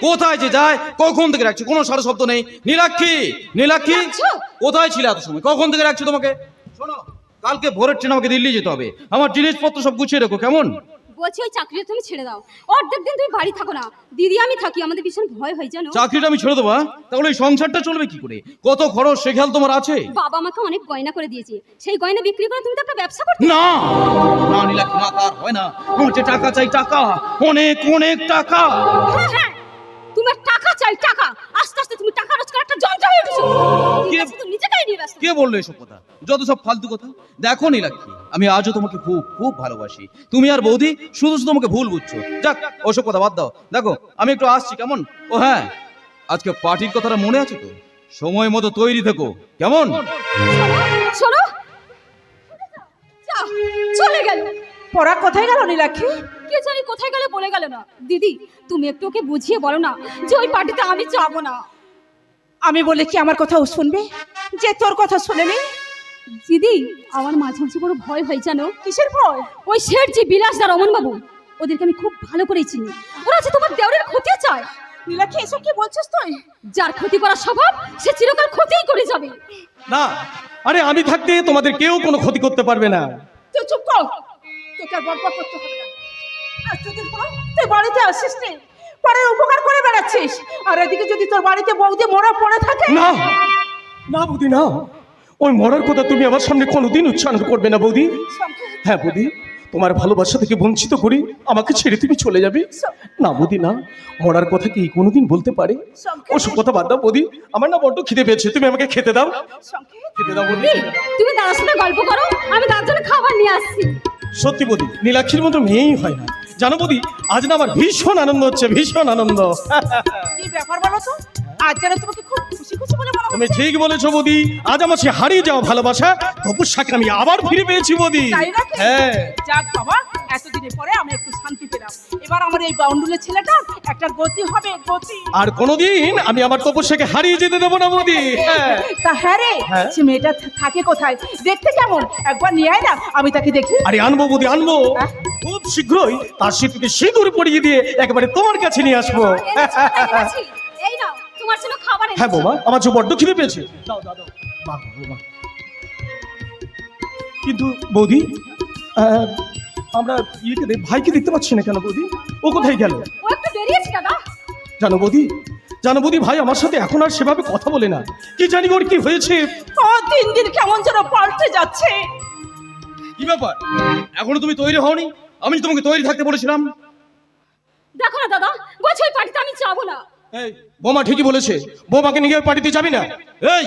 কোথায় যে যায়, কখন থেকে রাখছি, কোনো সারা শব্দ নেই। নীলাক্ষী, নীলাক্ষী, কোথায় ছিলে এত সময়? কখন থেকে রাখছি তোমাকে? শোনো, কালকে ভোরের ট্রেন আমাকে দিল্লি যেতে হবে। আমার জিনিসপত্র সব গুছিয়ে রেখো, কেমন? বলছি ওই চাকরিটা তুমি ছেড়ে দাও, অর্ধেক দিন তুমি বাড়ি থাকো না, দিদি আমি থাকি, আমাদের ভীষণ ভয় হয় জানো। চাকরিটা আমি ছেড়ে দেবো? তাহলে এই সংসারটা চলবে কি করে? কত খরচ সে খেয়াল তোমার আছে? বাবা আমাকে অনেক গয়না করে দিয়েছে, সেই গয়না বিক্রি করে তুমি তো একটা ব্যবসা করতে। না না নীলাক্ষী, না, তার হয় না। আমার যে টাকা চাই, টাকা, অনেক অনেক টাকা। হ্যাঁ হ্যাঁ, তোমার টাকা চাই, টাকা। আস্তে আস্তে তুমি টাকা রোজগার একটা যন্ত্র হয়ে উঠেছো। তুমি নিজেকেই নিয়ে ব্যস্ত। কে বললো এসব কথা? যত সব ফালতু কথা। দেখো নীলাক্ষী, আমি আজও তোমাকে খুব খুব ভালোবাসি। তুমি আর বৌদি শুধু শুধু তোমাকে ভুল বুঝছো। যাক, ওসব কথা বাদ দাও। দেখো, আমি একটু আসছি, কেমন? ও হ্যাঁ, আজকে পার্টির কথাটা মনে আছে তো? সময় মতো তৈরি থেকো, কেমন? শোনো, চলে গেল। পড়া কোথায় গেল নীলাক্ষী? কে জানি কোথায় গেলে, বলে গেল না। দিদি তুমি একটু ওকে বুঝিয়ে বলো না যে ওই পার্টিতে আমি যাবো না। আমি বলে কি আমার কথা ও শুনবে, যে তোর কথা শুনেনি? দিদি আমার মাঝে মাঝে বড় ভয় হয় জানো। কিসের ভয়? ওই শেঠজি বিলাস আর রমন বাবু, ওদেরকে আমি খুব ভালো করেই চিনি। ওরা যে তোমার দেওরের ক্ষতি চায়। নীলাক্ষী, এসব কি বলছিস তুই? যার ক্ষতি করার স্বভাব সে চিরকাল ক্ষতিই করে যাবে। না, আরে আমি থাকতে তোমাদের কেউ কোনো ক্ষতি করতে পারবে না। তুই চুপ কর, তোকে আর বকবক করতে হবে না। আজকের পর তুই বাড়িতে আসিস নি, পরের উপকার করে বেড়াচ্ছিস। আর এদিকে যদি তোর বাড়িতে বৌদি মরা পড়ে থাকে। না না বৌদি, না, ওই মরার কথা তুমি আমার সামনে কোনোদিন উচ্চারণ করবে না বৌদি। হ্যাঁ বৌদি, তোমার ভালোবাসা থেকে বঞ্চিত করি আমাকে ছেড়ে তুমি চলে যাবে? না বৌদি, না, মরার কথা কি কোনোদিন বলতে পারে? ওসব কথা বাদ দাও বৌদি, আমার না বড্ড খিদে পেয়েছে, তুমি আমাকে খেতে দাও, খেতে দাও বৌদি। তুমি তার সাথে গল্প করো, আমি তার জন্য খাবার নিয়ে আসছি। সত্যি বৌদি, নীলাক্ষীর মতো মেয়েই হয় না জানো বৌদি। আজ না আমার ভীষণ আনন্দ হচ্ছে, ভীষণ আনন্দ। কি ব্যাপার বলো তো? আজ যেন তোমাকে খুব খুশি খুশি বলে মনে তুমি হচ্ছে। ঠিক বলেছো বৌদি, আজ আমার সে হারিয়ে যাওয়া ভালোবাসা তপস্যাকে আমি আবার ফিরে পেয়েছি বৌদি। তাই নাকি? হ্যাঁ। যাক বাবা, এতদিনের পরে আমি একটু শান্তি পেলাম। এবার আমার এই বাউন্ডুলের ছেলেটা একটা গতি হবে, গতি। আর কোনোদিন আমি আমার তপস্যাকে হারিয়ে যেতে দেবো না বৌদি। হ্যাঁ। তা হ্যাঁ রে, হ্যাঁ? সে মেয়েটা থাকে কোথায়, দেখতে কেমন, একবার নিয়ে আয় না, আমি তাকে দেখি। আরে আনবো বৌদি, আনবো, হ্যাঁ? খুব শীঘ্রই তার সিঁথিতে সিঁদুর পরিয়ে দিয়ে একেবারে তোমার কাছে নিয়ে আসবো। এই নাও তোমার জন্য খাবার এনেছি। হ্যাঁ বৌমা, আমার যে বড্ড খিদে পেয়েছে। দাও দাও দাও। বাহ, বৌমা। কিন্তু বৌদি, আমরা ভাইকে দেখতে পাচ্ছি না কেন বৌদি? ও কোথায় গেল? ও একটু বেরিয়েছে দাদা। জানো বৌদি, জানো বৌদি, ভাই আমার সাথে এখন আর সেভাবে কথা বলে না। কি জানি ওর কি হয়েছে। ও দিন দিন কেমন যেন পাল্টে যাচ্ছে। কি ব্যাপার, এখনো তুমি তৈরি হওনি? আমি তোমাকে তৈরি থাকতে বলেছিলাম। দেখো না দাদা, বলছি ওই পার্টিতে আমি যাবো না। এই বৌমা ঠিকই বলেছে, বৌমাকে নিয়ে ওই পার্টিতে যাবি না। এই,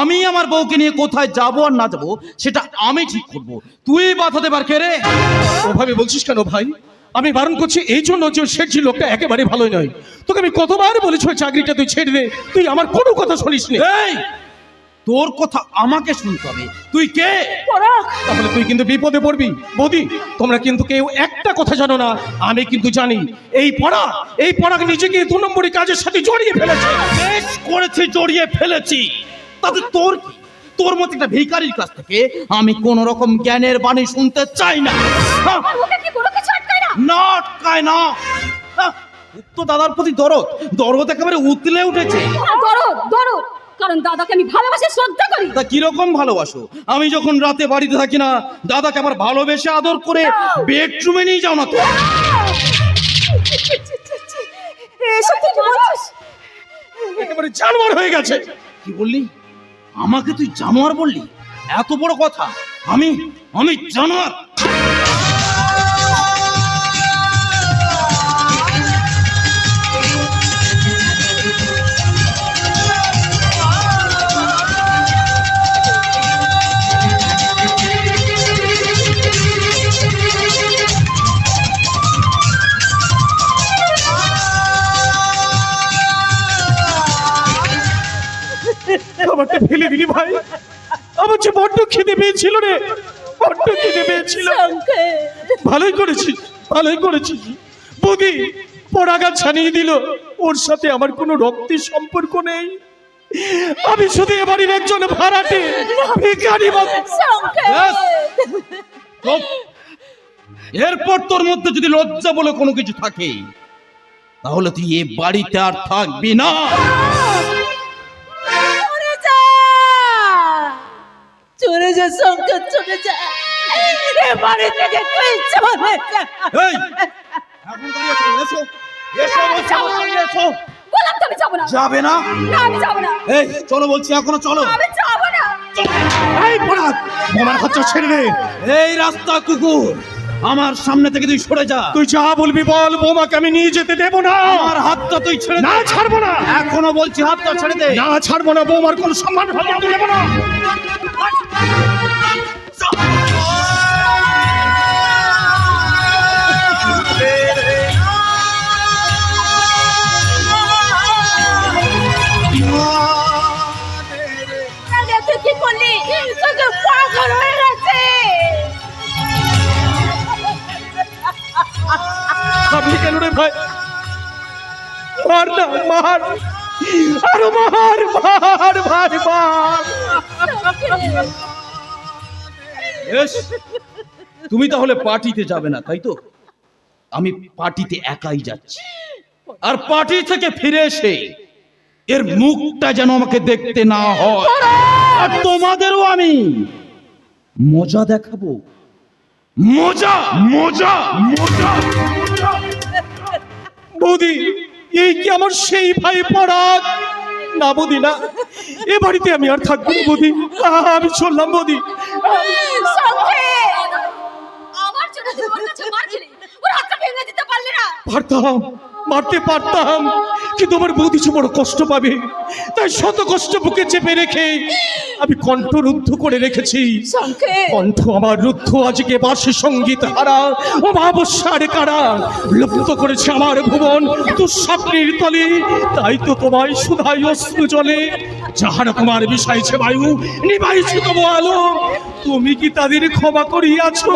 আমি আমার বউকে নিয়ে কোথায় যাবো আর না যাবো সেটা আমি ঠিক করবো, তুই বাধা দেবার কে রে? ওভাবে বলছিস কেন ভাই? আমি বারণ করছি এই জন্য যে শেঠজি লোকটা একেবারে ভালোই নয়। তোকে আমি কতবার বলেছি ওই চাকরিটা তুই ছেড়ে দে, তুই আমার কোনো কথা শুনিস নি। এই, তোর কথা আমাকে শুনতে হবে। তুই কে? পরাগ, তাহলে তুই কিন্তু বিপদে পড়বি। বৌদি, তোমরা কিন্তু কেউ একটা কথা জানো না, আমি কিন্তু জানি। এই পড়া নিজেকে 2 নম্বরী কাজের সাথে জড়িয়ে ফেলেছে। বেশ করেছি, জড়িয়ে ফেলেছি। তাতে তোর কি? তোর মতো একটা ভিখারির কাছ থেকে আমি কোন রকম জ্ঞানের বাণী শুনতে চাই না। হ্যাঁ, আর ওকে কি কোনো কিছু আটকায় না? না আটকায় না। হ্যাঁ, উত্তর দাদার প্রতি দরদ একেবারে উতলে উঠেছে। দরদ দরদ, কারণ দাদাকে আমি ভালোবাসি, শ্রদ্ধা করি। তা কিরকম ভালোবাসো? আমি যখন রাতে বাড়িতে থাকি না, দাদাকে আবার ভালোবেসে আদর করে বেডরুমে নিয়ে যাও না তো? এসব তুই কি বলছিস? একেবারে জানোয়ার হয়ে গেছে। কি বললি? আমাকে তুই জানোয়ার বললি? এত বড় কথা? আমি জানোয়ার? আমাকে ফেলে দিলি ভাই, আমার যে বড্ড খিদে পেয়েছিল রে, বড্ড খিদে পেয়েছিল। ভালোই করেছিস, ভালোই করেছিস। বৌদি পরাগাছ ছানিয়ে দিল, ওর সাথে আমার কোনো রক্তের সম্পর্ক নেই। আমি শুধু এ বাড়ির একজন ভাড়াটে ভিখারি মাত্র। ব্যাস, চুপ। এরপর তোর মধ্যে যদি লজ্জা বলে কোনো কিছু থাকে তাহলে তুই এ বাড়িতে আর থাকবি না। চলে যা, চলে যা শঙ্কর, চলে যা, এ বাড়ি থেকে তুই চলে যা। এই, এখন দাঁড়িয়ে আছো কেন? এসো, এসো বলছি, আমার সঙ্গে এসো। বললাম তো আমি যাবো না। যাবে না? না, আমি যাবো না। এই চলো বলছি, এখনো চলো। আমি যাবো না। এই পরাগ, বোমার হাতটা ছেড়ে দে। এই রাস্তা কুকুর, আমার সামনে থেকে তুই সরে যা। তুই যা বলবি বল, বোমাকে আমি নিয়ে যেতে দেবো না। আমার হাতটা তুই ছেড়ে না, দে। ছাড়বো না। এখনো বলছি হাতটা ছেড়ে দে। না, ছাড়বো না। বোমার কোনো সম্মান ভালো দেবো না। আগে তুই কি করলি? তোকে পাগল হয়ে গেছে। আপনি কেন রে ভাই? মার না, মার, আরো মার, মার ভাই, মার। বেশ, তুমি তাহলে পার্টিতে যাবে না, তাই তো? আমি পার্টিতে একাই যাচ্ছি, আর পার্টি থেকে ফিরে এসে এর মুখটা যেন আমাকে দেখতে না হয়। আর তোমাদেরও আমি মজা দেখাবো। মজা, মজা, মজা। বৌদি, এই কি আমার সেই ভাই পরাগ? না বৌদি, না, এ বাড়িতে আমি আর থাকবো না বৌদি। আমি চললাম বৌদি। শঙ্কর, আমার জন্য তুই ওর কাছে মার খেলি, ওর হাতটা ভেঙে দিতে পারলি না। পারতাম, মারতে পারতাম, কিন্তু আমার বৌদি যে বড় কষ্ট পাবে, তাই শত কষ্ট বুকে চেপে রেখে আমি কণ্ঠ রুদ্ধ করে রেখেছি। শঙ্কর, কণ্ঠ আমার রুদ্ধ আজকে বাসি সঙ্গীত হারা অমাবস্যার কারা লুপ্ত করেছে আমার ভুবন দুঃস্বপ্নের তলে। তাই তো তোমায় সুধাই অশ্রু জলে, যাহারা তোমার বিষাইছে বায়ু, নিবাইছে তবু আলো। তুমি কি তাদের ক্ষমা করিয়াছো?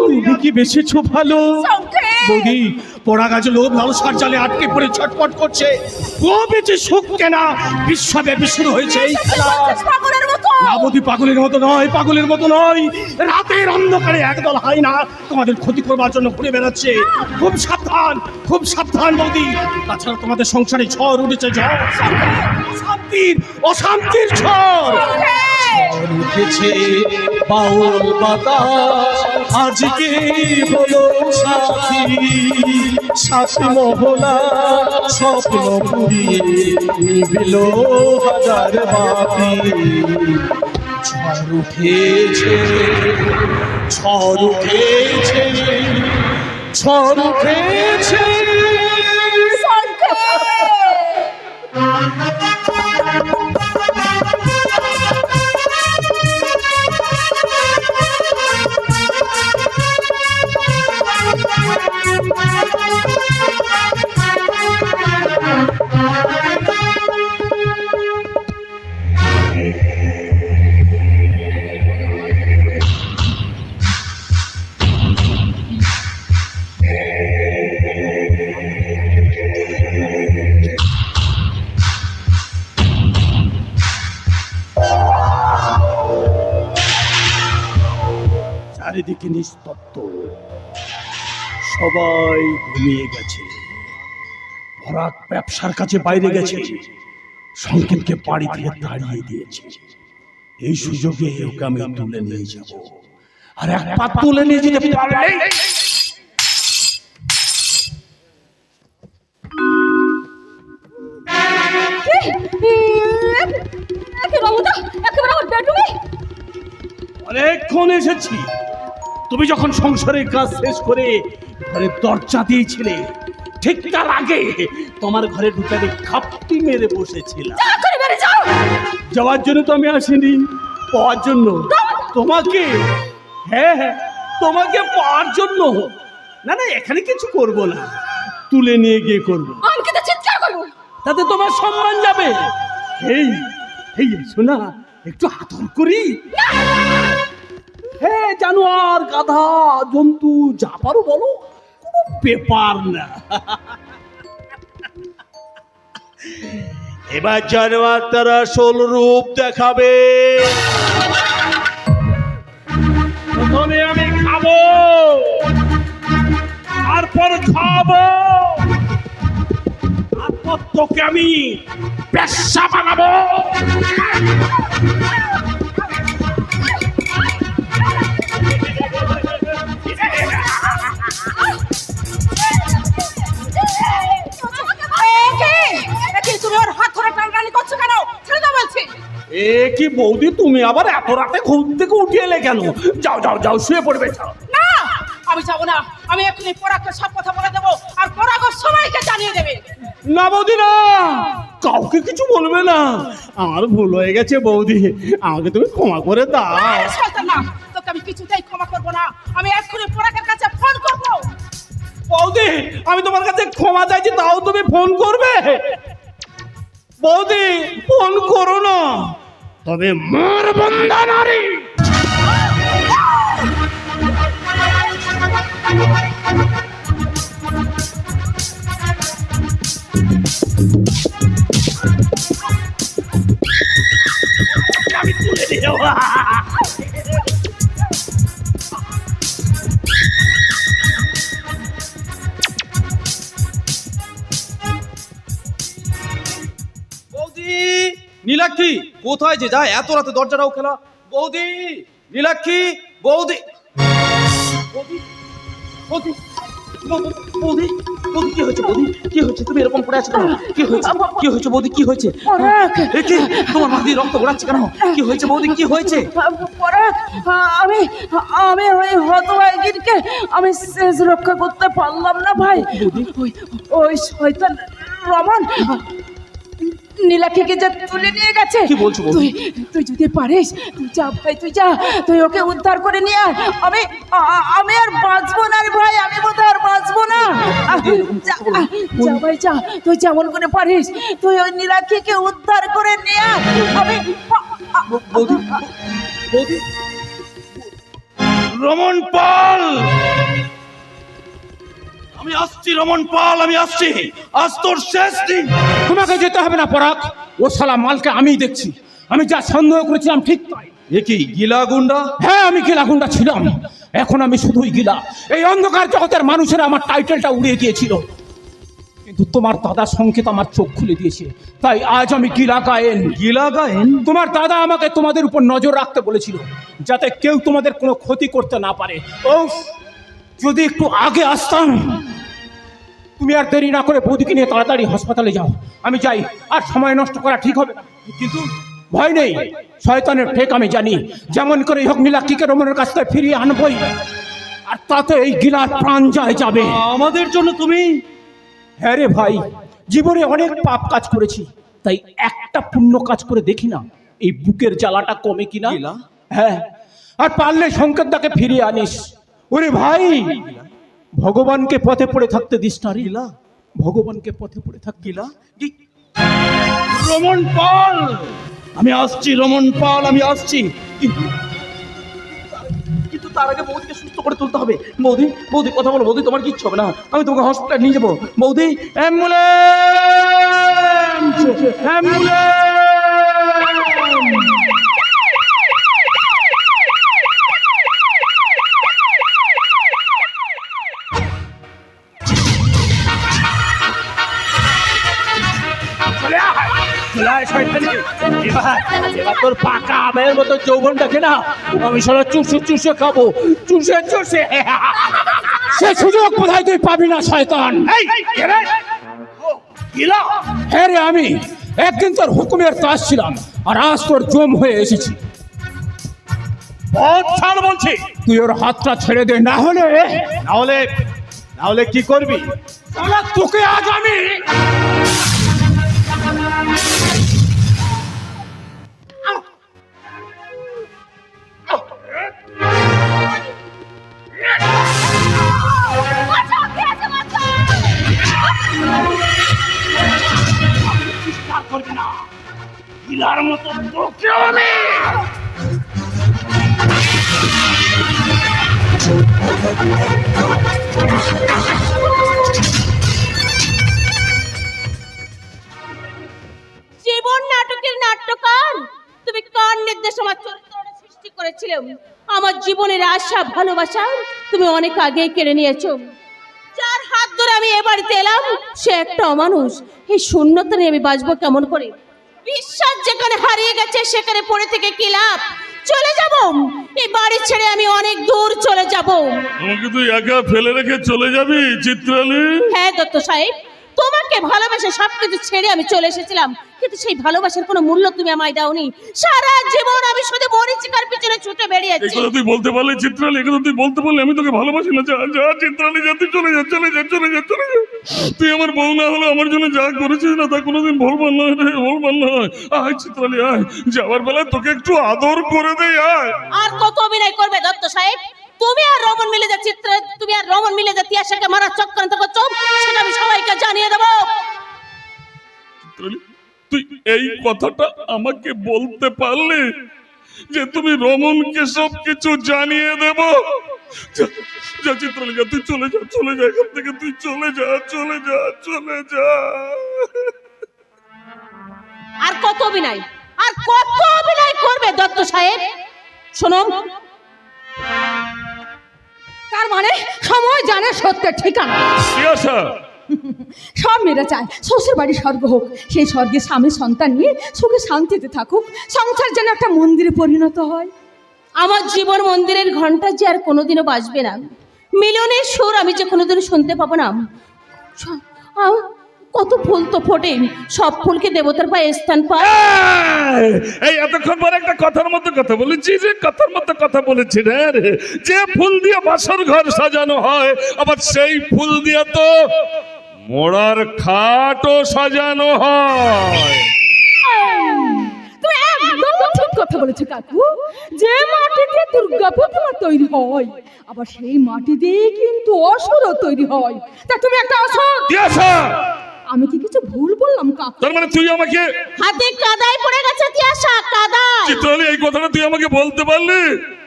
তুমি কি বেঁচেছো ভালো? শঙ্কর, বৌদি, পড়া গাছ লোভ লালসার জালে আটকে পড়ে ছটফট করছে। ও বেঁচে সুখ কেনা বিশ্বব্যাপী শুরু হয়েছে এই খেলা। পাগলের মতো। না বৌদি, পাগলের মতো নয়, পাগলের মতো নয়। রাতের অন্ধকারে একদল হাই না তোমাদের ক্ষতি করবার জন্য ঘুরে বেড়াচ্ছে। খুব সাবধান, খুব সাবধান বৌদি। তাছাড়া তোমাদের সংসারে ঝড় উঠেছে, ঝড়, অশান্তির, অশান্তির ঝড় উঠেছে। বাউল বাতাস আজকে হলো সাথী, সাথী মহলা স্বপ্ন পুরিয়ে নিবিল হাজার বাতি। ঝড় উঠেছে, ঝড় উঠেছে, ঝড় উঠেছে। চারিদিকে নিস্তব্ধ, সবাই ঘুমিয়ে গেছে। পরাগ ব্যবসার কাছে বাইরে গেছে, সংকেতকে বাড়ি থেকে তাড়িয়ে দিয়েছে। এই সুযোগে ওকে আমি তুলে নিয়ে যাব, আর এক পা তুলে নিয়ে যেতে পারলে একেবারে আমার বেডরুমে। অনেকক্ষণ এসেছি। তুমি যখন সংসারের কাজ শেষ করে ঘরে দরজা দিয়েছিলে, ঠিক তার আগে তোমার ঘরে ঢুকে আমি খাপটি মেরে বসেছিলাম। তাড়াতাড়ি বেরিয়ে যাও। যাওয়ার জন্য তো আমি আসিনি, পাওয়ার জন্য। তোমাকে, হ্যাঁ হ্যাঁ, তোমাকে পাওয়ার জন্য। না না, এখানে কিছু করব না, তুলে নিয়ে গিয়ে করব। আমি কিন্তু চিৎকার করবো। তাতে তোমার সম্মান যাবে। এই এই এসো না, একটু আদর করি। হ্যাঁ, জানোয়ার, গাধা, জন্তু যা পারো বলো, কোনো ব্যাপার না। এবার জানোয়ার তার আসল রূপ দেখাবে। প্রথমে আমি খাবো, তারপর খাবো, তোকে আমি পেশা বানাবো। তুমি ওর হাত ধরে টানাটানি করছো কেন? ছেড়ে দাও বলছি। এ কি বৌদি, তুমি আবার এত রাতে ঘুম থেকে উঠে এলে কেন? যাও যাও যাও, শুয়ে পড়বে। যাও। না, আমি যাবো না। আমি এখনই পরাগকে সব কথা বলে দেবো, আর পরাগ সবাইকে জানিয়ে দেবে। না বৌদি না, কাউকে কিছু বলবে না। আমার ভুল হয়ে গেছে বৌদি, আমাকে তুমি ক্ষমা করে দাও। শয়তান না, তোকে আমি কিছুতেই ক্ষমা করবো না। আমি এখনই পরাগের কাছে ফোন করবো। বৌদি, আমি তোমার কাছে ক্ষমা চাইছি, তাও তুমি ফোন করবে? বৌদি, ফোন করো না। তবে মোর বন্ধা নারী। আমি তুলে দেব। বৌদি নীলাক্ষী কোথায় যে যায় এত রাতে দরজাটাও খেলা? বৌদি নীলাক্ষী, বৌদি বৌদি বৌদি বৌদি বৌদি, কি হয়েছে বৌদি? কি হয়েছে? তুমি এরকম পড়ে আছো কেন? কি হয়েছে? কি হয়েছে বৌদি? কি হয়েছে? এ কি, তোমার মাথা দিয়ে রক্ত গড়াচ্ছে কেন? কি হয়েছে বৌদি? কি হয়েছে? পরাগ, আমি আমি ওই হতভাগীকে আমি শেষ রক্ষা করতে পারলাম না ভাই। ওই শয়তান রমন নীলাক্ষীকে যা তুলে নিয়ে গেছে। কি বলছো বৌদি? তুই যদি পারিস তুই যা ভাই, তুই যা, তুই ওকে উদ্ধার করে নিয়ে আয়। আমি আর বাঁচবো না রে ভাই, আমি বোধহয় আর বাঁচবো না। যা ভাই যা, তুই যেমন করে পারিস তুই ওই নীলাক্ষীকে উদ্ধার করে নিয়ে আয়। আমি বৌদি বৌদি রমন পাল, আমি আসছি। রমন পাল, আমি আসছি। আজ তোর শেষ দিন। তোমাকে যেতে হবে না পরাগ, ও শালা মালকে আমিই দেখছি। আমি যা সন্দেহ করেছিলাম ঠিক তাই। এ কি গিলা গুন্ডা? হ্যাঁ, আমি গিলা গুন্ডা ছিলাম, এখন আমি শুধুই গিলা। এই অন্ধকার জগতের মানুষেরা আমার টাইটেলটা উড়িয়ে দিয়েছিল, কিন্তু তোমার দাদা সংকেত আমার চোখ খুলে দিয়েছে। তাই আজ আমি গিলা গায়েন। গিলা গায়েন? তোমার দাদা আমাকে তোমাদের উপর নজর রাখতে বলেছিল, যাতে কেউ তোমাদের কোনো ক্ষতি করতে না পারে। ও, যদি একটু আগে আসতাম। তুমি আর দেরি না করে বৌদিকে নিয়ে তাড়াতাড়ি হাসপাতালে যাও। আমি যাই, আর সময় নষ্ট করা ঠিক হবে না। কিন্তু ভয় নেই, শয়তানের ঠেক আমি জানি। যেমন করে হোক নীলাক্ষীকে রমনের কাছ থেকে ফিরিয়ে আনবই, আর তাতে এই গিলার প্রাণ যায় যাবে। আমাদের জন্য তুমি? হ্যাঁ রে ভাই, জীবনে অনেক পাপ কাজ করেছি, তাই একটা পুণ্য কাজ করে দেখি না এই বুকের জ্বালাটা কমে কিনা। গিলা? হ্যাঁ, আর পারলে সংকেতটাকে ফিরিয়ে আনিস। ওরে ভাই, ভগবানকে পথে পড়ে থাকতে দিস না রে। গিলা? ভগবানকে পথে পড়ে থাক। গিলা? রমন পাল, আমি আসছি। রমন পাল, আমি আসছি। কিন্তু তার আগে বৌদিকে সুস্থ করে তুলতে হবে। বৌদি বৌদি কথা বলো বৌদি, তোমার কিচ্ছু হবে না, আমি তোমাকে হসপিটাল নিয়ে যাবো। বৌদি অ্যাম্বুলেন্স, অ্যাম্বুলেন্স। এবার তোর পাকা আমের মতো যৌবন দেখে না, আমি সারা চুষে চুষে খাবো, চুষে চুষে। সে সুযোগ কোথায় তুই পাবি না শয়তান। হ্যাঁ রে, আমি একদিন তোর হুকুমের তাস ছিলাম, আর আজ তোর জম হয়ে এসেছি। ছাড় বলছি, তুই ওর হাতটা ছেড়ে দে, না হলে কি করবি? তোকে আজ আমি করবি না। গিলার মতো তোকে আমি জীবন নাটকের নাট্যকার তুমি কার নির্দেশে আমার চরিত্রটা সৃষ্টি করেছিলে? আমার জীবনের আশা ভালোবাসা তুমি অনেক আগে কেড়ে নিয়েছো। যার হাত ধরে আমি এ বাড়িতে এলাম সে একটা অমানুষ। এই শূন্যতা নিয়ে আমি বাঁচবো কেমন করে? বিশ্বাস যেখানে হারিয়ে গেছে সেখানে পড়ে থেকে কি লাভ? চলে যাব, এই বাড়ি ছেড়ে আমি অনেক দূর চলে যাব। আমাকে তুই একা ফেলে রেখে চলে যাবি চিত্রালী? হ্যাঁ দত্ত সাহেব, তোমাকে ভালোবেসে সবকিছু ছেড়ে আমি চলে এসেছিলাম, কিন্তু সেই ভালোবাসার কোনো মূল্য তুমি আমায় দাওনি। সারা জীবন আমি শুধু মরিচিকার পিছনে ছুটে বেরিয়েছি। এগুলো তুই বলতে পারলি চিত্রালী? এগুলো তুই বলতে পারলি আমি তোকে ভালোবাসি না? যা যা চিত্রালী, যা, তুই চলে যা, চলে যা, চলে যা, চলে যা। তুই আমার বউ না হলে আমার জন্য যা করেছিস না তা কোনোদিন ভুলবার নয় রে, ভুলবার নয়। আয় চিত্রালী আয়, যাওয়ার বেলায় তোকে একটু আদর করে দেই, আয়। আর কত অভিনয় করবে দত্ত সাহেব? তুমি আর রমন মিলে যা তুমি আর রমন মিলে যা তিয়াশাকে মারার চক্রান্ত করছো, সেটা আমি সবাইকে জানিয়ে দেবো। চিত্রালী, তুই এই কথাটা আমাকে বলতে পারলি যে তুমি রমনকে সব কিছু জানিয়ে দেব? যা, যা চিত্রালী, যা, তুই চলে যা, চলে যা এখান থেকে, তুই চলে যা, চলে যা, চলে যা। আর কত অভিনয়, আর কত অভিনয় করবে দত্ত সাহেব? শোনো, তার মানে সময় জানে সত্যের ঠিকানা। তিয়াশা, সব মেয়েরা চায় শ্বশুর বাড়ি স্বর্গ হোক, সেই স্বর্গে স্বামী সন্তান নিয়ে সুখে শান্তিতে থাকুক, সংসার যেন একটা মন্দিরে পরিণত হয়। আমার জীবন মন্দিরের ঘন্টা যে আর কোনোদিনও বাজবে না, মিলনের সুর আমি যে কোনোদিনও শুনতে পাবো না। কত ফুল তো ফোটে, সব ফুলকে দেবতার পায়ে স্থান পায়। এই এতক্ষণ পরে একটা কথার মধ্যে কথা বলেছি, যে কথার মধ্যে কথা বলেছি রে, যে ফুল দিয়ে বাসর ঘর সাজানো হয়, আবার সেই ফুল দিয়ে তো মোড়ার খাটও সাজানো হয়। তুমি একদম ঠিক কথা বলেছো কাকু। যে মাটি দিয়ে দুর্গা প্রতিমা তৈরি হয়, আবার সেই মাটি দিয়ে কিন্তু অসুরও তৈরি হয়। তা তুমি একটা অসুর। তিয়াশা, আমি কি কিছু ভুল বললাম কাকু? তার মানে তুই আমাকে, হাতে কাদায় পড়ে গেছে তিয়াশা, কাদায়। চিত্রালী, এই কথাটা তুই আমাকে বলতে পারলি?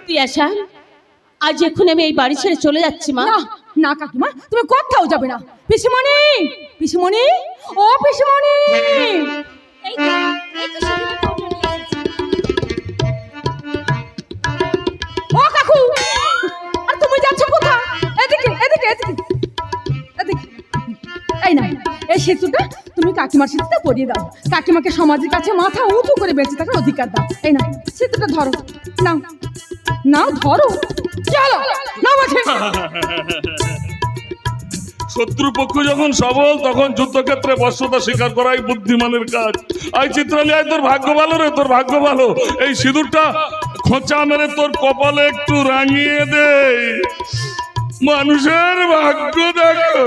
তিয়াশা, আজ এখন আমি এই বাড়ি ছেড়ে চলে যাচ্ছি মা। না না কাকিমা, তুমি কোথাও যাবে না। পিসিমণি, পিসিমণি, ও পিসিমণি। এই তো, এই তো সেদিকে তো নিয়ে এসেছি। ও কাকু, আর তুমি যাচ্ছ কোথায়? এদিকে এদিকে এদিকে এদিকে। এই না, এই সেতুটা তুমি কাকিমার সেতুটা পরিয়ে দাও। কাকিমাকে সমাজের কাছে মাথা উঁচু করে বেঁচে থাকার অধিকার দাও। এই না, সেতুটা ধরো। নাও নাও, ধরো। চলো না বলছি। শত্রুপক্ষ যখন সবল, তখন যুদ্ধক্ষেত্রে বর্ষতা স্বীকার করাই বুদ্ধিমানের কাজ। আয় চিত্রালী, আয়, তোর ভাগ্য ভালো রে, তোর ভাগ্য ভালো। এই সিঁদুরটা খোঁচা মেরে তোর কপালে একটু রাঙিয়ে দে। মানুষের ভাগ্য দেখো।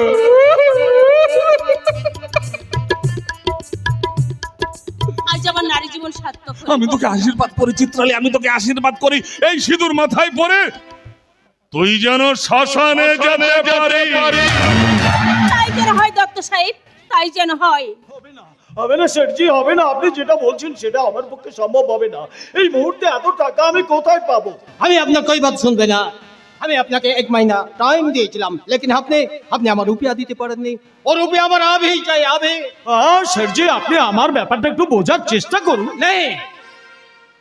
আজ আমার নারী জীবন সার্থক হলো। আমি তোকে আশীর্বাদ করি চিত্রালী, আমি তোকে আশীর্বাদ করি। এই সিঁদুর মাথায় পরে তুই যেন শ্মশানে যেতে পারিস। তাই যেন হয় দত্ত সাহেব, তাই যেন হয়। হবে না শেঠজি, হবে না। আপনি যেটা বলছেন সেটা আমার পক্ষে সম্ভব হবে না। এই মুহূর্তে এত টাকা আমি কোথায় পাবো? আমি আপনার कोई बात শুনবে না। আমি আপনাকে 1 মहीना টাইম দিয়েছিলাম, लेकिन আপনি আমার রুপিয়া দিতে পারেননি। ও রুপিয়া আমার আবেই চাই, আবে। শেঠজি, আপনি আমার ব্যাপারটা একটু বোঝার চেষ্টা করুন। নেই,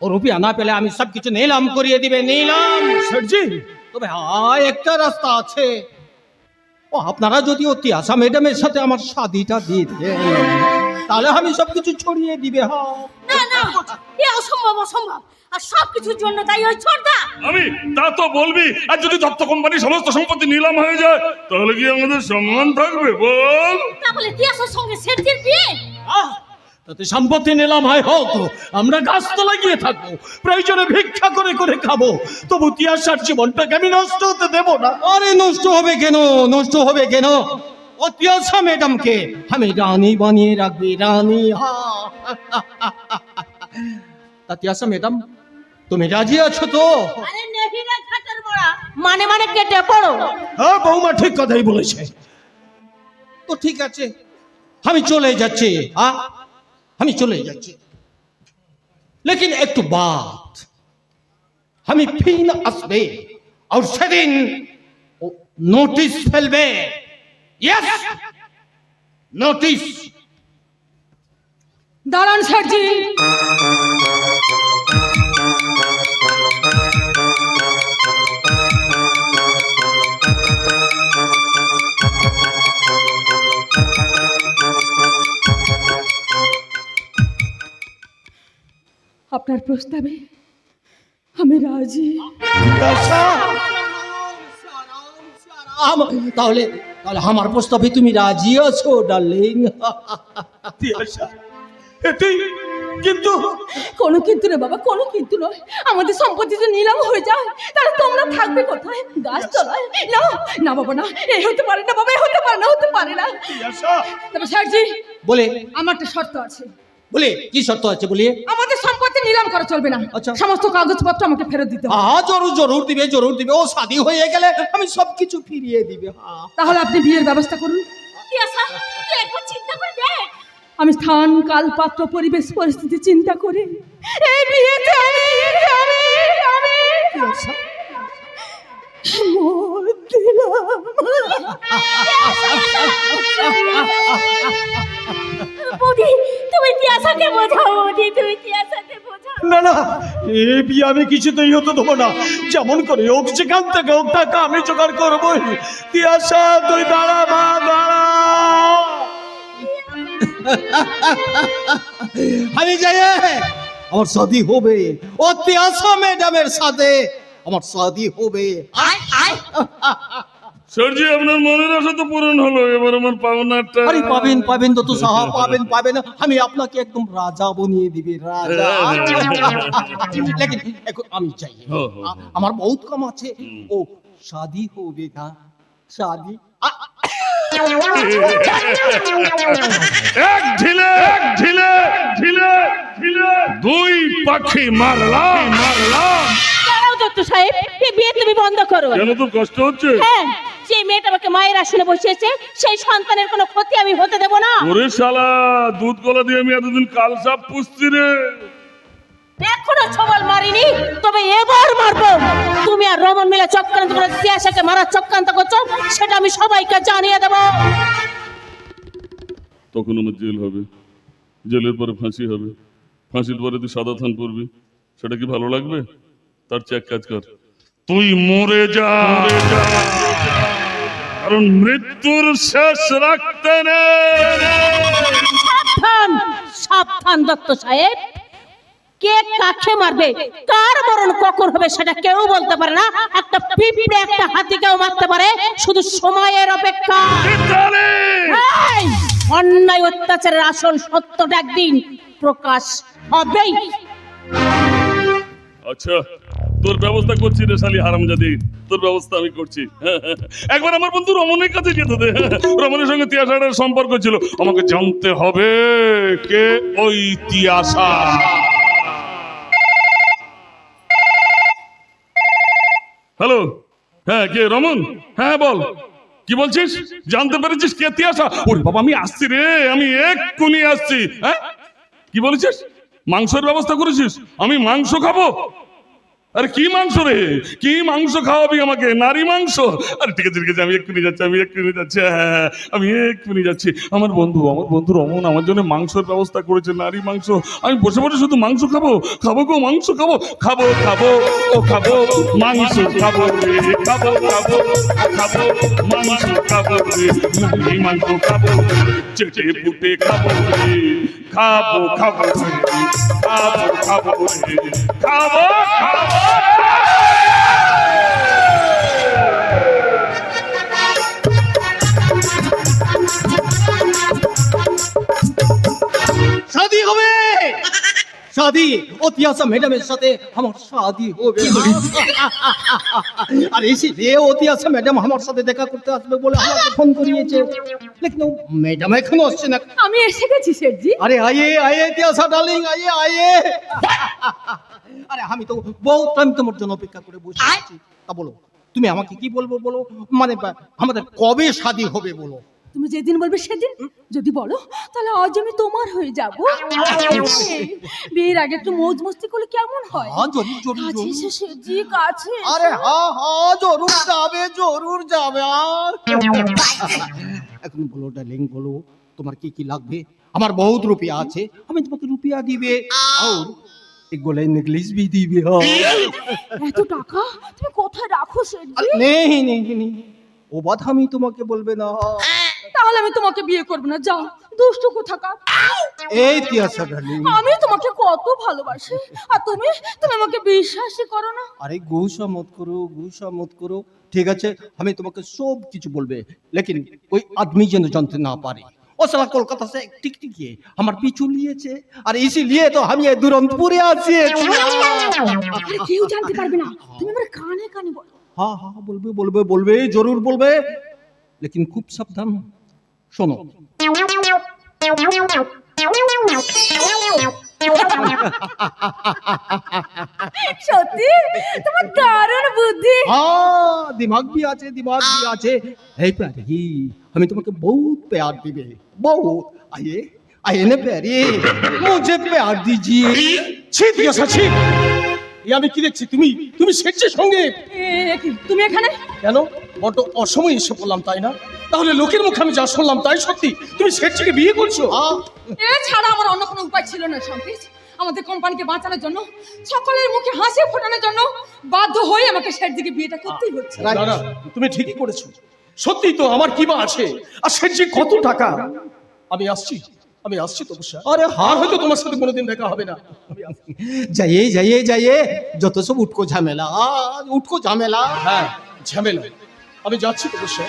ও রুপিয়া না পেলে আমি সব কিছু নিলাম করিয়ে দিবে, নিলাম। শেঠজি, তবে হ্যাঁ, একটা রাস্তা আছে। ও আপনারা যদি অতি আশা ম্যাডামের সাথে আমার শাদিটা দিয়ে দেন, তাহলে আমি সব কিছু ছড়িয়ে দিবে। হ্যাঁ, না না, এ অসম্ভব, অসম্ভব। আর সবকিছুর জন্য তাই ওই ছোটদা। আমি তা তো বলবি, আর যদি দত্ত কোম্পানির সমস্ত সম্পত্তি নিলাম হয়ে যায়, তাহলে কি আমাদের সম্মান থাকবে বল? তা বলে তিয়াশার সঙ্গে শেঠজির বিয়ে? তাতে সম্পত্তি নিলাম হয় হোক, আমরা গাছ তো লাগিয়ে থাকবো, প্রয়োজনে ভিক্ষা করে করে খাবো, তবু তিয়াশার জীবনটাকে আমি নষ্ট হতে দেব না। আরে নষ্ট হবে কেন, নষ্ট হবে কেন? ও তিয়াশা ম্যাডামকে আমি রানী বানিয়ে রাখবি, রানী। তা তিয়াশা ম্যাডাম, তুমি রাজি আছো তো? আরে নেহি রে খাটার বড়া, মানে মানে কেটে পড়ো। হ্যাঁ বৌমা ঠিক কথাই বলেছে। তো ঠিক আছে, আমি চলে যাচ্ছি। আমি চলে যাচ্ছি, लेकिन একটু বাত, আমি ফিন আসবে আর সেদিন নোটিশ ফেলবে। Yes, notice. দাঁড়ান শেঠজি। আপনার প্রস্তাবে আমি রাজি। তাহলে তাহলে আমার প্রস্তাবে তুমি রাজি আছো ডার্লিং? তিয়াশা, তুই কিন্তু কোনো কিন্তু না বাবা, কোনো কিন্তু নয়। আমাদের সম্পত্তি যে নিলাম হয়ে যায়, তাহলে তোমরা থাকবে কোথায়? গাছতলায়? না না বাবা, না, এই হতে পারে না বাবা, এই হতে পারে না, হতে পারে না। তিয়াশা, তবে স্যারজি, বলে আমার একটা শর্ত আছে। বলে কি শর্ত আছে বলিয়ে? আমাদের সম্পত্তি নিলাম করা চলবে না। আচ্ছা। সমস্ত কাগজপত্র আমাকে ফেরত দিতে হবে। জরুর জরুর দিবে, জরুর দিবে। ও শাদী হয়ে গেলে আমি সবকিছু ফিরিয়ে দিবে। তাহলে আপনি বিয়ের ব্যবস্থা করুন। তিয়াশা, তুই একবার চিন্তা করে দেখ। আমি স্থান, কাল, পাত্র, পরিবেশ, পরিস্থিতি চিন্তা করে এই বিয়েতে আমি মত দিলাম। বৌদি, তুমি তিয়াশাকে বোঝাও। বৌদি, তুমি তিয়াশাকে বোঝাও। না না, এ বিয়ে আমি কিছুতেই হতে দেবো না। যেমন করে হোক, যেখান থেকে হোক, টাকা আমি জোগাড় করবোই। তিয়াশা, তুই দাঁড়া মা, দাঁড়া। আমি যাই, আমার শাদী হবে। ও তিয়াশা ম্যাডামের সাথে আমার শাদী হবে। স্যারজি, আপনার মনের আশা তো পূরণ হলো, এবার আমার পাওনাটা। আরে পাবেন পাবেন তো সাহা, পাবেন পাবেন। আমি আপনাকে একদম রাজা বানিয়ে দিবি, রাজা। লেকিন এখন আমি চাই, আমার বহুত কাম আছে। ও শাদী হবে না, শাদী এক ঢিলে দুই পাখি মারলাম। দাঁড়াও দত্ত সাহেব, এই বিয়ে তুমি বন্ধ করো। কেন, তোর কষ্ট হচ্ছে? হ্যাঁ, যে মেয়েটা আমাকে মায়ের আসনে বসিয়েছে, সেই সন্তানের কোনো ক্ষতি আমি হতে দেব না। ওরে শালা, দুধ গলা দিয়ে আমি এতদিন কাল সাপ পুষছি রে। এখনো ছবল মারিনি, তবে এবার মারবো। তুমি আর রমন মিলে চক্রান্ত করে তিয়াশাকে মারার চক্রান্ত করছো, সেটা আমি সবাইকে জানিয়ে দেব। তখন আমার জেল হবে, জেলের পরে ফাঁসি হবে, ফাঁসির পরে তুই সাদা থান পড়বি। সেটা কি ভালো লাগবে? তার চেয়ে এক কাজ কর, তুই মরে যা। কারণ মৃত্যুর শেষ রাখতে নেই। সাবধান, সাবধান দত্ত সাহেব। কে কাকে মারবে, কার মরণ কখন হবে সেটা কেউ বলতে পারে না। একটা পিঁপড়ে একটা হাতিকেও মারতে পারে, শুধু সময়ের অপেক্ষা। এই, অন্যায় অত্যাচারের আসল সত্যটা একদিন প্রকাশ হবেই। আচ্ছা, তোর ব্যবস্থা করছি রে শালি হারামজাদি, তোর ব্যবস্থা আমি করছি। একবার আমার বন্ধু রমনের কাছে যেতে দে। রমনের সঙ্গে তিয়াশার সম্পর্ক ছিল, আমাকে জানতে হবে কে ওই তিয়াশা। হ্যালো, হ্যাঁ, কে রমন? হ্যাঁ বল, কি বলছিস? জানতে পেরেছিস কে তিয়াশা? ওরে বাবা, আমি আসছি রে, আমি এক্ষুনি আসছি। হ্যাঁ, কি বলেছিস? মাংসের ব্যবস্থা করেছিস? আমি মাংস খাবো? আরে কি মাংস রে, কি মাংস খাওয়াবি আমাকে? নারী মাংস? আরে ঠিক আছে ঠিক আছে, আমি এক্ষুনি যাচ্ছি, হ্যাঁ, আমি এক্ষুনি যাচ্ছি। আমার বন্ধু রমন আমার জন্য মাংসের ব্যবস্থা করেছে, নারী মাংস। আমি বসে বসে শুধু মাংস খাবো গো, মাংস খাবো মাংস খাবো রে, মাংস খাবো রে, নারী মাংস খাবো, চেটে পুটে খাবো রে, খাবো রে, খাবো। শাদী হবে, শাদী। ও তিয়াশা ম্যাডামের সাথে আমার শাদী হবে। আর এসে রে, ও তিয়াশা ম্যাডাম আমার সাথে দেখা করতে আসবে বলে আমাকে ফোন করিয়েছে, লেকিন ম্যাডাম এখনো আসছে না। আমি এসে গেছি শেঠজি। আরে আয়ে তিয়াশা ডার্লিং, আয়ে। আরে আমি তো বহুত টাইম তোমার জন্য অপেক্ষা করে বসে আছি। তা বলো, তুমি আমাকে কি বলবো বলো? মানে আমাদের কবে শাদী হবে বলো? তুমি যেদিন বলবে সেদিন। যদি বলো তাহলে আজ আমি তোমার হয়ে যাব। বিয়ের আগে একটু মৌজ মস্তি করলে কেমন হয়? হ্যাঁ, জরুর। কাছে এসে শেঠজি, কাছে এসে। আরে হ্যাঁ, জরুর যাবে। এখন বলো ডার্লিং, বলো তোমার কি কি লাগবে? আমার বহুত রুপিয়া আছে, আমি তোমাকে রুপিয়া দিবে। আর এক গোলে নেকলেস भी দিবে। এত টাকা তুমি কোথায় রাখো শেঠজি? নেই, ও বাত আমি তোমাকে বলবে না। তাহলে আমি তোমাকে বিয়ে করবো না। যাও, দুষ্টু কোথাকার। এই তিয়াসা ডার্লিং, আমি তোমাকে কত ভালোবাসি, আর তুমি তুমি আমাকে বিশ্বাসই করো না। अरे गुस्सा मत करो। ठीक है, हमें तुम्हें सब कुछ बोलबे, लेकिन कोई आदमी যেন জানতে না পারে। ও সালা কলকাতা से টিকটিকি আমার পিছু লিয়েছে, আর इसीलिए तो हम ये दुरंतपुरे आছি। আরে কেউ জানতে পারবে না, তুমি আমার কানে কানে বলো। हाँ हाँ बोलबे जरूर बोलबे, लेकिन खूब सावधान শোনো। সত্যি তোমার দারুণ বুদ্ধি। हाँ दिमाग भी आचे। हे प्यारी, हमें तुम्हें बहुत प्यार दिबे, बहुत। आइए ना प्यारी, मुझे प्यार दीजिए। ছি তিয়াসা ছি, এই আমি কি দেখছি? তুমি শেঠজির সঙ্গে তুমি এখানে কেন? বড্ড অসময়ে এসে পড়লাম, তাই না? তাহলে লোকের মুখে আমি যা শুনলাম তাই সত্যি? তুমি শেঠজিকে বিয়ে করছো? এছাড়া আমার অন্য কোনো উপায় ছিল না সংকেত। আমাদের কোম্পানিকে বাঁচানোর জন্য, সকলের মুখে হাসি ফোটানোর জন্য বাধ্য হয়ে আমাকে শেঠজিকে বিয়েটা করতেই হচ্ছে। না না, তুমি ঠিকই করেছো। সত্যি তো, আমার কি বা আছে? আর শেঠজি কত টাকা? আমি আসছি তপস্যা। अरे আর हाँ, হয়তো তোমার সাথে কোনোদিন দেখা হবে না। जाइए যত সব উটকো ঝামেলা। হ্যাঁ, ঝামেলা। আমি যাচ্ছি তপস্যা,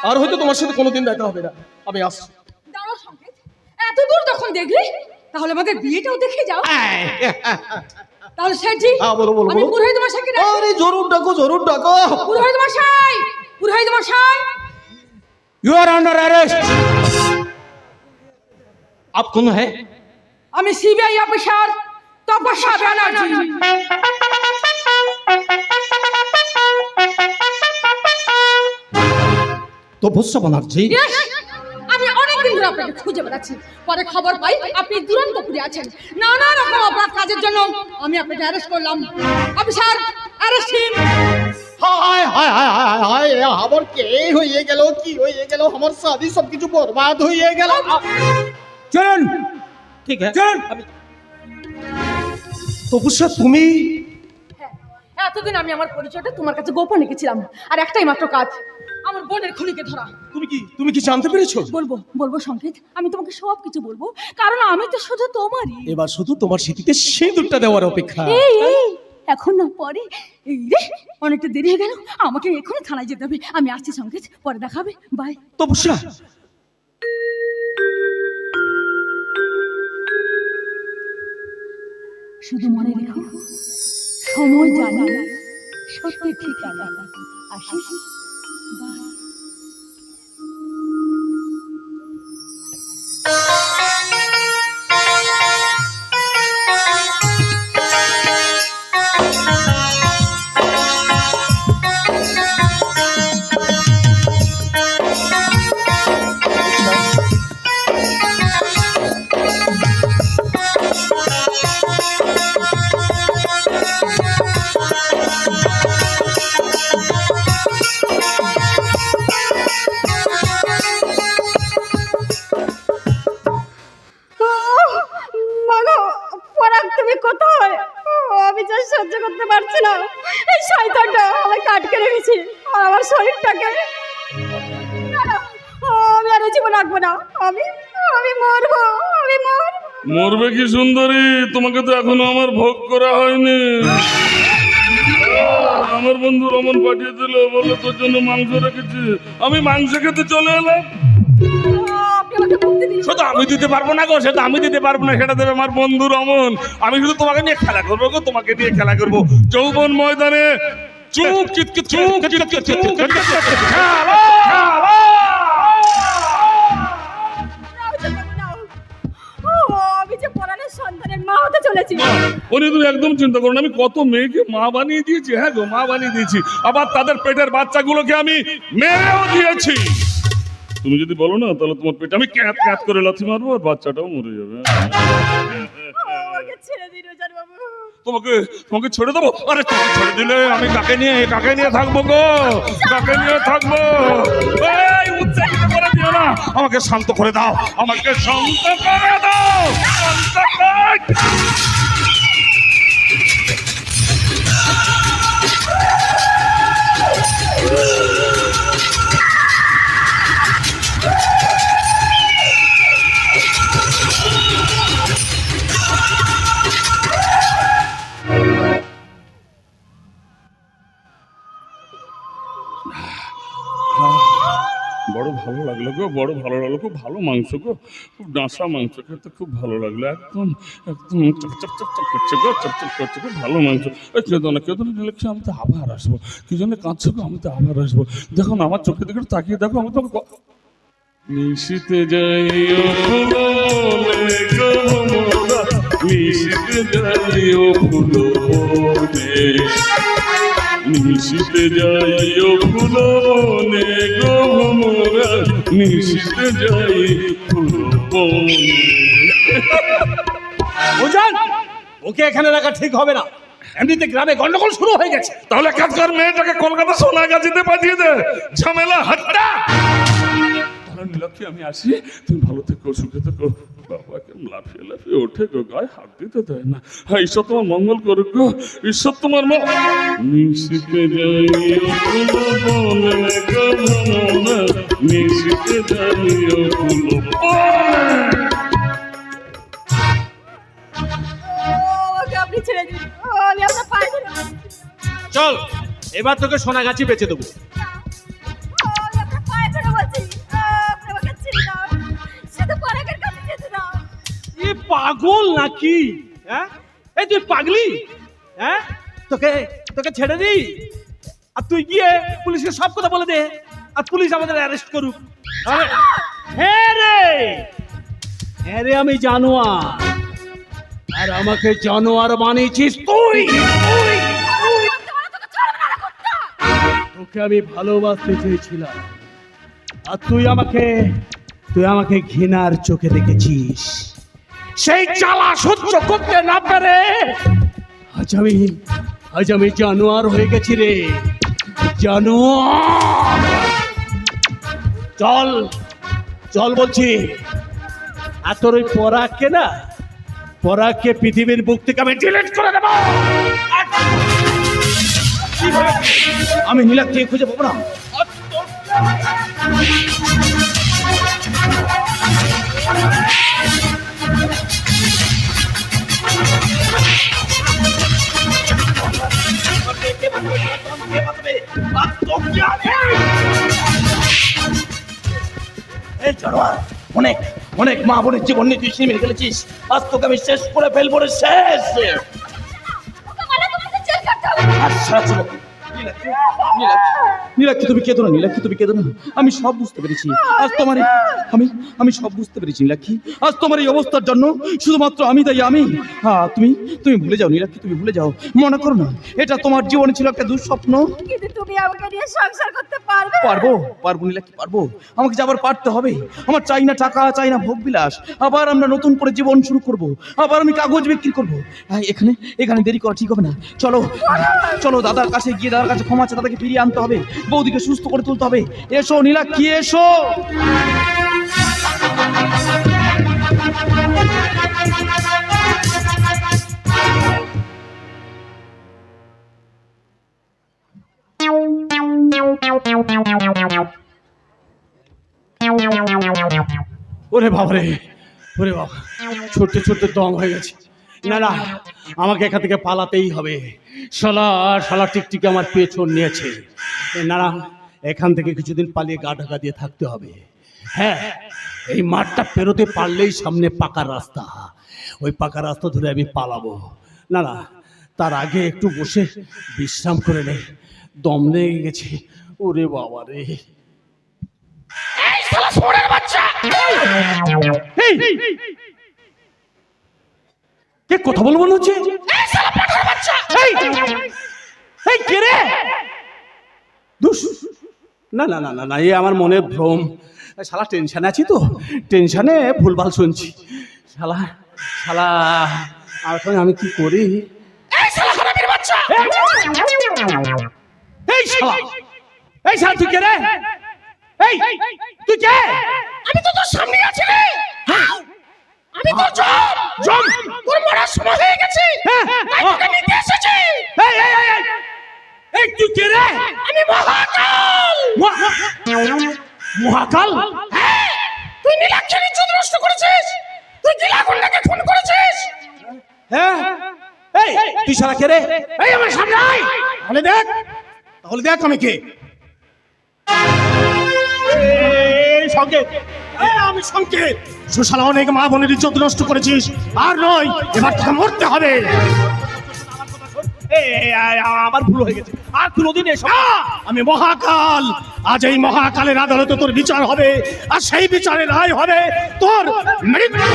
আর হয়তো তোমার সাথে কোনোদিন দেখা হবে না। আমি আসছি। দাঁড়াও সংকেত, এত দূর যখন দেখলি, তাহলে আমাদের বিয়েটাও দেখে যাও। তাহলে শেঠজি, হ্যাঁ, বলো। আমি পুরোহিত মশাইকে ডাকি। अरे जरूर डाको। পুরোহিত মশাই, यू आर अंडर अरेस्ट। आप कौन है? আমি সিবিআই অফিসার তপস্যা ব্যানার্জি। তপস্যা ব্যানার্জি? Yes! আমি অনেকদিন ধরে আপনাকে খুঁজে বেড়াচ্ছি। পরে খবর পাই আপনি দুরন্তপুরে আছেন। নানা রকম অপরাধ কাজের জন্য আমি আপনাকে অ্যারেস্ট করলাম। Officer, arrest him. হায় আমার কে হয়ে গেল, কি হয়ে গেল? আমার শাদি সবকিছু বরবাদ হয়ে গেল। চলুন, ঠিক আছে চলুন। তপস্যা, তুমি? হ্যাঁ, এতদিন আমি আমার পরিচয়টা তোমার কাছে গোপন রেখেছিলাম, আর একটাই মাত্র কাজ, আমার বোনের খুনিকে ধরা। তুমি কি জানতে পেরেছো? বলবো সংকেত, আমি তোমাকে সব কিছু বলবো, কারণ আমি তো শুধু তোমারই। এবার শুধু তোমার স্মৃতিতে সিঁদুরটা দেওয়ার অপেক্ষা। এই এখন না পরে? এই রে, অনেকটা দেরি হয়ে গেল, আমাকে এখনই থানায় যেতে হবে। আমি আসছি সংকেত, পরে দেখাবে, বাই। তপস্যা, শুধু মনে রেখো, সময় জানি না, সত্যি ঠিকানা। আসিস, বাই। আমি যা সহ্য করতে পারছি না, এই শয়তানটা আমাকে আটকে রেখেছে আর আমার শরীরটাকে। আমি আর এই জীবন রাখবো না, আমি মরবো। মরবে কি সুন্দরী? তোমাকে তো এখনো আমার ভোগ করা হয়নি। আমার বন্ধু রমন পাঠিয়ে দিল, বললো তোর জন্য মাংস রেখেছি। আমি মাংস খেতে চলে এলাম। সেটা আমি দিতে পারবো না গো, সেটা আমি দিতে পারবো না, সেটা দেবে আমার বন্ধু রমন। আমি শুধু তোমাকে নিয়ে খেলা করবো গো, তোমাকে নিয়ে খেলা করবো যৌবন ময়দানে। চুপ চিৎকে চুপ আমি যে পরাণের সন্তানের মা হতে চলেছি। উনি তুমি একদম চিন্তা করো না, আমি কত মেয়েকে মা বানিয়ে দিয়েছি। হ্যাঁ গো, মা বানিয়ে দিয়েছি, আবার তাদের পেটের বাচ্চাগুলোকে আমি মেরেও দিয়েছি। তুমি যদি বলো না, তাহলে তোমার পেটে আমি ক্যাট ক্যাট করে লাথি মারবো, আর বাচ্চাটাও মরে যাবে। আমাকে ছেড়ে দিন ওজার বাবু। তোমাকে ছেড়ে দেবো? আরে তোমাকে ছেড়ে দিলে আমি কাকে নিয়ে থাকবো গো? কাকে নিয়ে থাকবো? এই উচ্চারিত করে দিও না, আমাকে শান্ত করে দাও, আমাকে শান্ত করে দাও, শান্ত কর। লাগলো গো, বড় ভালো লাগলো, খুব ভালো মাংস গো, খুব ডাঁসা মাংস, খেতে খুব ভালো লাগলো, একদম একদম চপ চপ চপ করছে গো, চপ চপ করছে, খুব ভালো মাংস। ওই কেঁদো না লিখছে, আমি তো আবার আসবো, কি জন্য কাঁদছো গো, আমি তো আবার আসবো। দেখো না আমার চোখের দিকে তাকিয়ে দেখো, আমি তো নিশিতে যাইও ফুলো বনে গো মোরা, নিশিতে যাইও ফুলো বনে, নিশিতে যাইও ফুলো বনে গো মোরা, নিশিতে যাই ফুলো বনে। বুঝান, ওকে এখানে রাখা ঠিক হবে না, এমনিতে গ্রামে গন্ডগোল শুরু হয়ে গেছে। তাহলে কাজ কর, মেয়েটাকে কলকাতা সোনাগাছিতে পাঠিয়ে দে, ঝামেলা হাট্টা। নীলাক্ষী আমি আসি, তুমি ভালো থেকো, সুখে থেকো। বাবাকে লাফিয়ে লাফিয়ে ওঠে গো, গায়ে হাত দিতে দেয় না। হ্যাঁ, ঈশ্বর তোমার মঙ্গল করুক গো, ঈশ্বর তোমার নিশিতে যাইও ফুলো বনে গো মোরা, নিশিতে যাইও ফুলো বনে। আপনি ছেড়ে দিন, আমি আপনার পায়ে ধরে চল, এবার তোকে সোনাগাছি বেচে দেবো। আমি আপনার পায়ে ধরে বলছি, আপনি আমাকে ছেড়ে দাও, শুধু পরাগের কাছে যেতে দাও। এ পাগল নাকি? হ্যাঁ, এই তুই পাগলি? হ্যাঁ, তোকে তোকে ছেড়ে দিই আর তুই গিয়ে পুলিশকে সব কথা বলে দে, আর পুলিশ আমাদের অ্যারেস্ট করুক। হ্যাঁ রে, আমি জানোয়ার, আর আমাকে জানোয়ার বানিয়েছিস তুই। তোকে আমি ভালোবাসতে চেয়েছিলাম, আর তুই আমাকে ঘৃণার চোখে দেখেছিস। সেই জ্বালা সহ্য করতে না পেরে আজ আমি জানোয়ার হয়ে গেছি রে, জানোয়ার। চল চল বলছি, আর তোর ওই পরাগকে পৃথিবীর বুক থেকে আমি ডিলিট করে দেব। আমি নীলাক্ষীকে খুঁজে পাবো না। এই জানোয়ার, অনেক অনেক মা বোনের জীবন নিয়ে তুই মেরে ফেলেছিস, আজ তোকে আমি শেষ করে ফেলবো রে, শেষ। আচ্ছা চলো। নীলাক্ষী তুমি কেঁদো না, নীলাক্ষী তুমি কেঁদো না, আমি সব বুঝতে পেরেছি। আজ তোমার আমি সব বুঝতে পেরেছি নীলাক্ষী, আজ তোমার এই অবস্থার জন্য শুধুমাত্র আমি দায়ী, আমি। হ্যাঁ, তুমি ভুলে যাও নীলাক্ষী, তুমি ভুলে যাও, মনে করো না এটা তোমার জীবনে ছিল একটা দুঃস্বপ্ন। কিন্তু তুমি আমাকে নিয়ে সংসার করতে পারবে? পারবো নীলাক্ষী, পারবো। আমাকে যাবার পারতে হবে। আমার চাই না টাকা, চাই না ভোগ বিলাস, আবার আমরা নতুন করে জীবন শুরু করব, আবার আমি কাগজ বিক্রি করবো। এখানে দেরি করা ঠিক হবে না। চলো দাদার কাছে গিয়ে দাদার কাছে ক্ষমা আছে, দাদাকে ফিরিয়ে আনতে হবে, বৌদিকে সুস্থ করে তুলতে হবে। এসো নীলাক্ষী, এসো। ওরে বাবারে, ওরে বাবা, ছুটতে ছুটতে দম হয়ে গেছে। না, আমাকে এখান থেকে পালাতেই হবে। শালা টিকটিকে আমার পেছন নিয়েছে। না, এখান থেকে কিছুদিন পালিয়ে গা ঢাকা দিয়ে থাকতে হবে। হ্যাঁ, এই মাঠটা পেরোতে পারলেই সামনে পাকা রাস্তা, ওই পাকা রাস্তা ধরে আমি পালাবো। না, তার আগে একটু বসে বিশ্রাম করে নে, দম লেগে গেছে। ওরে বাবা রে, কে কথা বলবো মনে হচ্ছে? কে রে? না, এ আমার মনের ভ্রম। শালা টেনশনে আছি তো, টেনশনে ভুলভাল শুনছি। শালা আমি কি করি? এই শালা তুই কে রে? তুই কে? আমি তো তোর সামনে আছি রে। আমি তো জম তোর মরার সময় হয়ে গেছে। তোকে নিতে এসেছি। এই তুই কে রে? আমি মহাকাল। মহাকাল? হ্যাঁ, তুই নীলাক্ষীর ইজ্জত নষ্ট করেছিস, তুই গিলাগুন্ডাকে খুন করেছিস। হ্যাঁ, তুই শালা কে রে? এই আমার সামনে আয়, তাহলে দেখ আমি কে। সংকেত, আমি সংকেত। সুশালা অনেক মা বোনের ইজ্জত নষ্ট করেছিস, আর নয়, এবার তোকে মরতে হবে। আমার ভুল হয়ে গেছে, আর কোনোদিন এসব না। আমি মহাকাল, আজ এই মহাকালের আদালতে তোর বিচার হবে, আর সেই বিচারের রায় হবে তোর মৃত্যু।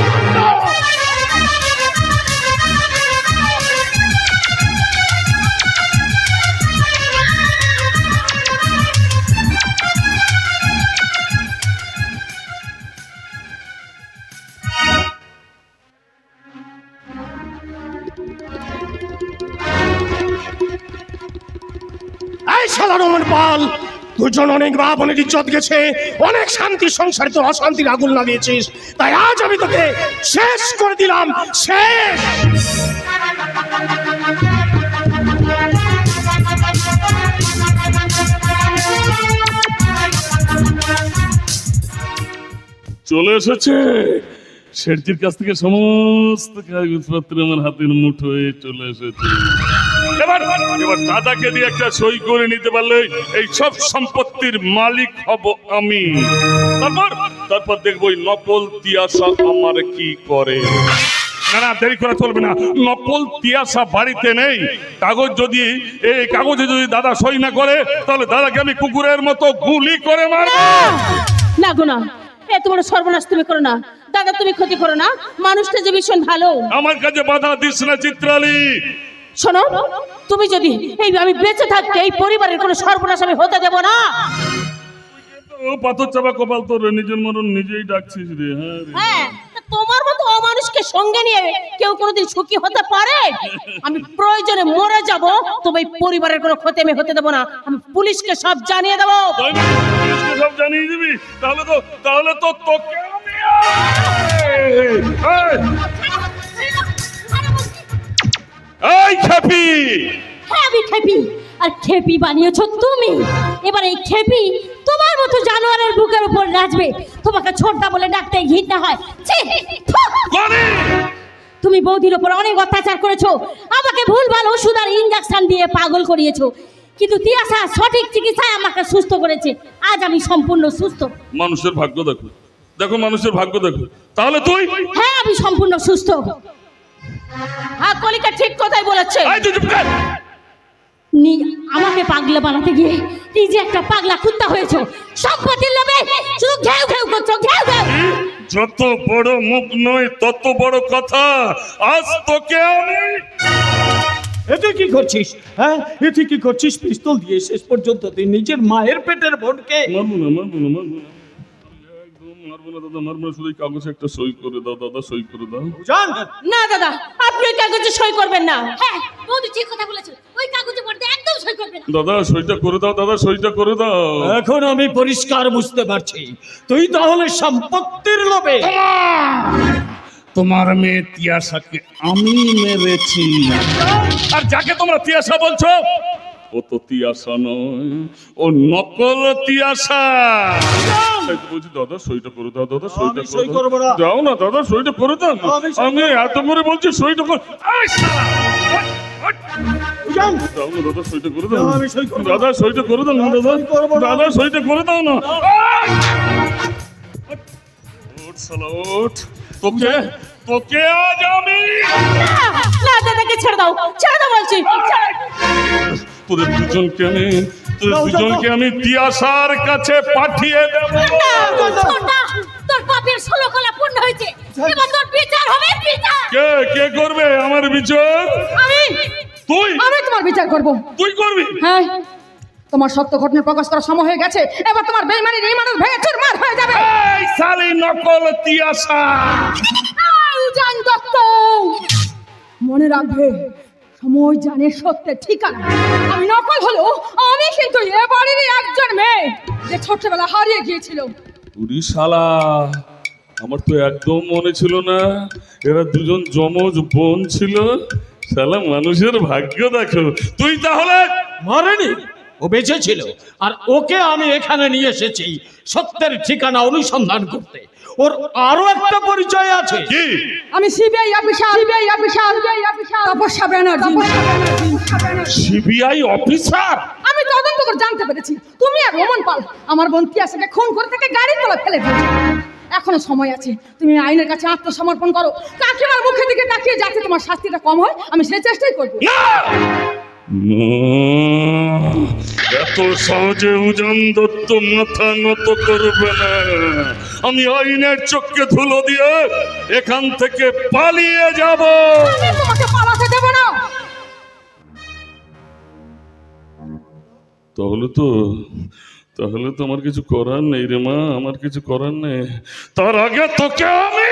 এই শালা রমন পাল, দুজন অনেক মা বোনের ইজ্জত গেছে, অনেক শান্তি সংসারে তোর অশান্তির আগুন লাগিয়েছিস, তাই আজ আমি তোকে শেষ করে দিলাম, শেষ। চলে এসেছে শেঠজির কাছ থেকে সমস্ত কাগজপত্র আমার হাতের মুঠোয় চলে এসেছে। এবার এবার দাদাকে দিয়ে একটা সই করে নিতে পারলে এই সব সম্পত্তির মালিক হব আমি। তারপর তারপর দেখবো ওই নকল তিয়াসা আমার কি করে। না না, দেরি করা চলবে না, নকল তিয়াসা বাড়িতে নেই। কাগজ যদি এই কাগজে যদি দাদা সই না করে, তাহলে দাদাকে আমি কুকুরের মতো গুলি করে মারবো। না গো না, এত বড় সর্বনাশ তুমি করো না দাদা, তুমি ক্ষতি করো না, মানুষটা যে ভীষণ ভালো। আমার কাছে বাধা দিস না চিত্রালী। শোনো, তুমি যদি এই আমি বেঁচে থাকতে এই পরিবারের কোনো সর্বনাশ আমি হতে দেব না। ও পাথর চাপা কপাল, তোর নিজের মরণ নিজেই ডাকছিস রে। হ্যাঁ রে। হ্যাঁ, তা তোমার মতো অমানুষকে সঙ্গে নিয়ে কেউ কোনোদিন সুখী হতে পারে? আমি প্রয়োজনে মরে যাব, তবে এই পরিবারের কোনো ক্ষতি আমি হতে দেব না। আমি পুলিশকে সব জানিয়ে দেবো। তাই না? পুলিশকে সব জানিয়ে দিবি? তাহলে তো তোকে আমি এই খেপি। হ্যাঁ আমি খেপি, আর খেপি বানিয়েছো তুমি। এবার এই খেপি তোমার মতো জানোয়ারের বুকের উপর নাচবে, তোমাকে ছোটদা বলে ডাকতে ঘৃণা হয়। ছি! গনি! তুমি বৌদির উপর অনেক অত্যাচার করেছো, আমাকে ভুলভাল ওষুধ আর ইঞ্জেকশন দিয়ে পাগল করিয়েছো, কিন্তু তিয়াসা সঠিক চিকিৎসায় আমাকে সুস্থ করেছে। আজ আমি সম্পূর্ণ সুস্থ। মানুষের ভাগ্য দেখো, দেখো মানুষের ভাগ্য দেখো। তাহলে তুই? হ্যাঁ আমি সম্পূর্ণ সুস্থ। হ্যাঁ, কলিকা ঠিক কথাই বলেছে। এই তুই চুপ কর। আমাকে পাগলা বানাতে গিয়ে নিজে একটা পাগলা কুত্তা হয়েছো। সম্পত্তির লোভে শুধু ঘেউ ঘেউ করছো, ঘেউ ঘেউ। যত বড় মুখ নয় তত বড় কথা। আজ তোকে আমি এতে কি করছিস? হ্যাঁ, এতে কি করছিস? পিস্তল দিয়ে শেষ পর্যন্ত তুই নিজের মায়ের পেটের বোনকে। মারবো না, মারবো না, মারবো না, একদম মারবো না দাদা, মারবো না। শুধু এই কাগজে একটা সই করে দাও দাদা, সই করে দাও। জান, না দাদা, আপনি ওই কাগজে সই করবেন না। হ্যাঁ বৌদি ঠিক কথা বলেছো, ওই কাগজে পড়তে একদম সই করবে না। দাদা সইটা করে দাও, দাদা সইটা করে দাও। এখন আমি পরিষ্কার বুঝতে পারছি তুই তাহলে সম্পত্তির লোভে। তোমার মেয়ে তিয়াসাকে আমি মেরেছি, আর যাকে তোমরা তিয়াসা বলছো ও তো তিয়াসা নয়, ও নকল তিয়াসা। বলছি দাদা সইটা করে দাও, দাদা সইটা আমি সই করবো না। যাও না দাদা, সইটা করে দাও না। আমি সই আমি এত করে বলছি সইটা করে। এই শালা! জান, দাও না দাদা, সইটা করে দাও। আমি সই করবো না। দাদা সইটা করে দাও না দাদা, সই করবো না। দাদা সইটা করে দাও না। ওঠ শালা ওঠ, তোকে তোকে আজ আমি না দাদাকে ছেড়ে দাও, ছেড়ে দাও বলছি। তোদের দুজনকে আমি তিয়াসার কাছে পাঠিয়ে দেব। ছোটদা, তোর পাপের 16 কলা পূর্ণ হয়েছে, এবার তোর বিচার হবে, বিচার। কে কে করবে আমার বিচার? আমি তুই আমি তোমার বিচার করব। তুই করবি? হ্যাঁ, তোমার সত্য ঘটনা প্রকাশ করার সময় হয়ে গেছে, এবার তোমার বেইমানি এই মানুষ ভেঙে চুরমার হয়ে যাবে। এই শালি নকল তিয়াসা! উজান দত্ত, মনে রাখবে সময় জানে সত্যের ঠিকানা। আমি নকল হলো, আমি কিন্তু এ বাড়িরই একজন মেয়ে যে ছোটবেলা হারিয়ে গিয়েছিল। উরি শালা, আমার তো একদম মনে ছিল না এরা দুজন যমজ বোন ছিল। শালা মানুষের ভাগ্য দেখো। তুই তাহলে মারেনি, ও বেঁচে ছিল, আর ওকে আমি এখানে নিয়ে এসেছি সত্যের ঠিকানা অনুসন্ধান করতে। ওর আরো একটা পরিচয় আছে। কি? আমি সিবিআই অফিসার তপস্যা ব্যানার্জি। CBI officer? আমি তদন্ত করে জানতে পেরেছি তুমি আর রোমন পাল আমার বোন তিয়াসাকে খুন করে তাকে গাড়ির তলায় ফেলে দিয়েছো। এখনো সময় আছে, তুমি আইনের কাছে আত্মসমর্পণ করো। কাকিমার মুখের দিকে তাকিয়ে যাতে তোমার শাস্তিটা কম হয়, আমি সেই চেষ্টাই করবো। এত সহজে উজান দত্ত মাথা নত করবে না। আমি আইনের চোখকে ধুলো দিয়ে এখান থেকে পালিয়ে যাব। আমি তোমাকে পালাতে দেব না। তাহলে তো আমার কিছু করার নেই রে মা, আমার কিছু করার নেই। তার আগে তোকে আমি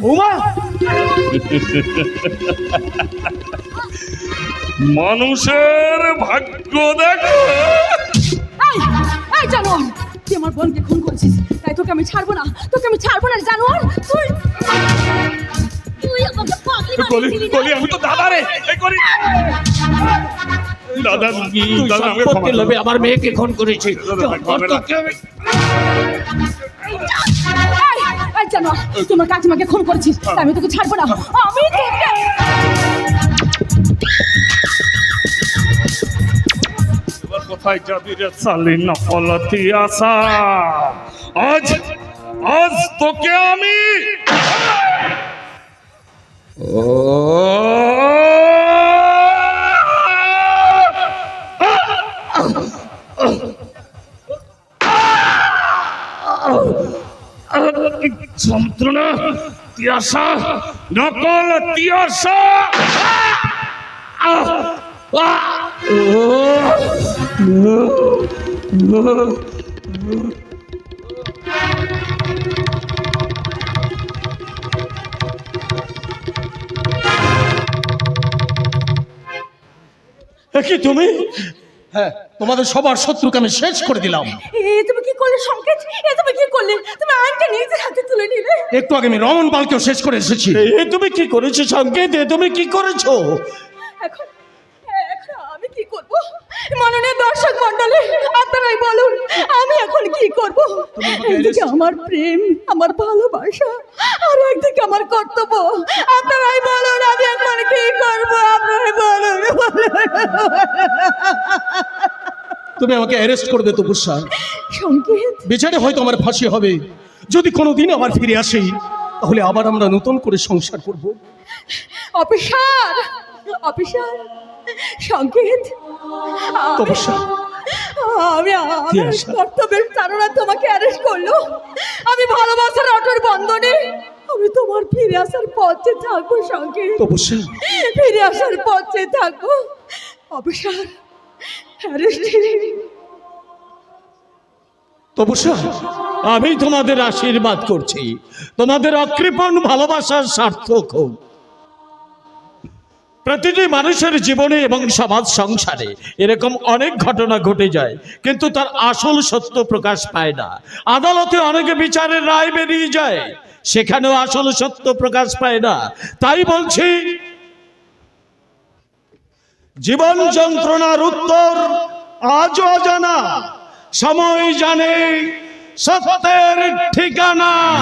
বৌমা, মানুষের ভাগ্য দেখো। এই, এই জানোয়ার, তুই আমার বোনকে খুন করেছিস, তাই তোকে আমি ছাড়বো না, তোকে আমি ছাড়বো না জানোয়ার। তুই আমাকে পাগলি কলি বানিয়েছিলি না? কলি আমি তো দাদা রে, এই কলি দাদা তুই দাদা আমাকে সম্পত্তির ক্ষমা লোভে করো। আমার মেয়েকে খুন করেছিস। তোকে আমি- এই জানোয়ার, তুই আমার কাকিমাকে খুন করেছিস, তাই আমি তোকে ছাড়বো না। আমি তোকে এবার কোথায় যাবি রে সালি নকলতি আশা? আজ তোকে আমি যন্ত্রণা, তিয়াসা, নকল তিয়াসা। কি তুমি? হ্যাঁ, তোমাদের সবার শত্রুকে আমি শেষ করে দিলাম। তুমি কি করলে সংকেত? তুমি কি করলে? তুমি আইনটা নিজের হাতে তুলে নিলে। একটু আগে আমি রমন পালকেও শেষ করে এসেছি। তুমি কি করেছো সংকেত? তুমি কি করেছো? এখন এখন আমি কি করব? মাননীয় দর্শক মণ্ডলী, আপনারাই বলুন আমি এখন কি করব? একদিকে আমার প্রেম, আমার ভালোবাসা, আর একদিকে আমার কর্তব্য। আপনারাই বলুন আমি এখন কি করব? আপনারাই বলুন। তুমি আমাকে অ্যারেস্ট করবে তপস্যা। সংকেত, বিচারে হয়তো আমার ফাঁসি হবে। যদি কোনোদিন আবার ফিরে আসি, তাহলে আবার আমরা নতুন করে সংসার করব। অফিসার, অফিসার, সংকেত, তপস্যা, আমি আমার কর্তব্যের তারা তোমাকে অ্যারেস্ট করলো। আমি ভালোবাসার অটল বন্ধনে আমি তোমার ফিরে আসার পথে থাকবো সংকেত। তপস্যা, ফিরে আসার পথে থাকবো। Officer, arrest. তপস্যা, আমি তোমাদের আশীর্বাদ করছি তোমাদের অকৃপণ ভালোবাসার সার্থক হোক। প্রতিটি মানুষের জীবনে এবং সমাজ সংসারে এরকম অনেক ঘটনা ঘটে যায়, কিন্তু তার আসল সত্য প্রকাশ পায় না। আদালতে অনেকে বিচারের রায় বেরিয়ে যায়, সেখানেও আসল সত্য প্রকাশ পায় না। তাই বলছি, জীবন যন্ত্রণার উত্তর আজও অজানা, সময় জানে সত্যের ঠিকানা।